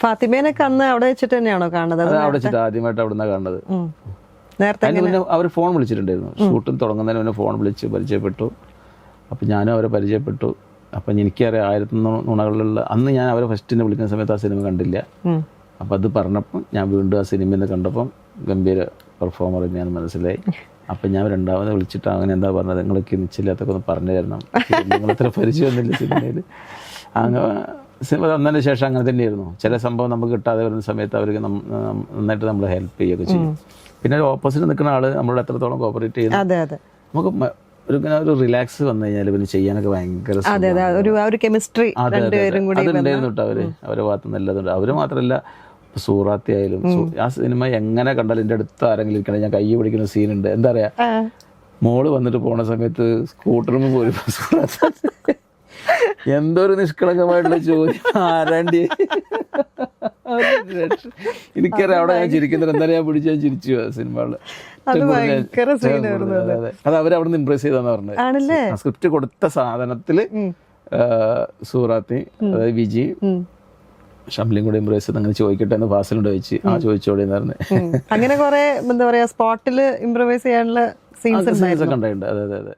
ഫാത്തിമേനൊക്കെ അന്ന് അവിടെ വെച്ചിട്ട് തന്നെയാണോ കാണുന്നത്? അത് അവിടെ വെച്ചിട്ട് ആദ്യമായിട്ട് അവിടെ നിന്നാണ് കാണുന്നത്. നേരത്തെ അതിന് മുന്നേ അവർ ഫോൺ വിളിച്ചിട്ടുണ്ടായിരുന്നു. ഷൂട്ടിൽ തുടങ്ങുന്നതിന് മുന്നേ ഫോൺ വിളിച്ച് പരിചയപ്പെട്ടു. അപ്പം ഞാനും അവരെ പരിചയപ്പെട്ടു. അപ്പം എനിക്കറിയാം 1000 നുണകളിലുള്ള അന്ന് ഞാൻ അവരെ ഫസ്റ്റിനെ വിളിക്കുന്ന സമയത്ത് ആ സിനിമ കണ്ടില്ല. അപ്പം അത് പറഞ്ഞപ്പം ഞാൻ വീണ്ടും ആ സിനിമയിൽ നിന്ന് കണ്ടപ്പം ഗംഭീര പെർഫോമർ ഞാൻ മനസ്സിലായി. അപ്പം ഞാൻ രണ്ടാമത് വിളിച്ചിട്ട് അങ്ങനെ എന്താ പറഞ്ഞത്, നിങ്ങൾക്ക് നിശ്ചയില്ലാത്തൊക്കെ ഒന്ന് പറഞ്ഞു തരണം, നിങ്ങളത്ര പരിചയമൊന്നുമില്ല സിനിമയിൽ. അങ്ങനെ സിനിമ വന്നതിന് ശേഷം അങ്ങനെ തന്നെയായിരുന്നു. ചില സംഭവം നമുക്ക് കിട്ടാതെ വരുന്ന സമയത്ത് അവർക്ക് നന്നായിട്ട് നമ്മൾ ഹെൽപ്പ് ചെയ്യുകയൊക്കെ ചെയ്യും. പിന്നെ ഓപ്പോസിറ്റ് നിൽക്കുന്ന ആൾ നമ്മളോട് എത്രത്തോളം കോപ്പറേറ്റ് ചെയ്യുന്നു, നമുക്ക് ഒരു റിലാക്സ് വന്നു കഴിഞ്ഞാൽ പിന്നെ ചെയ്യാനൊക്കെ ഭയങ്കര കെമിസ്ട്രി അതുണ്ടായിരുന്നു കേട്ടോ. അവരെ ഭാഗത്ത് നല്ലതുണ്ട്. അവര് മാത്രമല്ല, സൂറാത്തി ആയാലും ആ സിനിമ എങ്ങനെ കണ്ടാലും എൻ്റെ അടുത്ത് ആരെങ്കിലും ഇരിക്കണം, ഞാൻ കൈ പിടിക്കുന്ന സീനുണ്ട്. എന്താ പറയാ, മോള് വന്നിട്ട് പോണ സമയത്ത് സ്കൂട്ടറിന് പോലും സൂറാത്തി എന്തോ ഒരു നിഷ്കളങ്കമായിട്ടുള്ള ചോദ്യം, ആരാണ്ടി എനിക്കറിയാം. അവിടെ ഞാൻ ചിരിക്കുന്നത് എന്തായാലും ഞാൻ പിടിച്ച് ഞാൻ ചിരിച്ചു സിനിമകളിൽ. അത് അവരവിടെ നിന്ന് ഇംപ്രസ് ചെയ്താന്ന് പറഞ്ഞത്. സ്ക്രിപ്റ്റ് കൊടുത്ത സാധനത്തില് സൂറാത്തി, അതായത് വിജി, ഷംലിയും കൂടെ ഇംപ്രസ് ചെയ്ത് അങ്ങനെ ചോദിക്കട്ടെ എന്ന് ഫാസിലോട് ചോദിച്ചു. ആ ചോദിച്ചോടെ അങ്ങനെ കുറെ എന്താ പറയാ സ്പോട്ടില് ഇംപ്രവൈസ് ചെയ്യാനുള്ള സീൻസ് ഒക്കെ ഉണ്ടായിട്ടുണ്ട്. അതെ അതെ അതെ.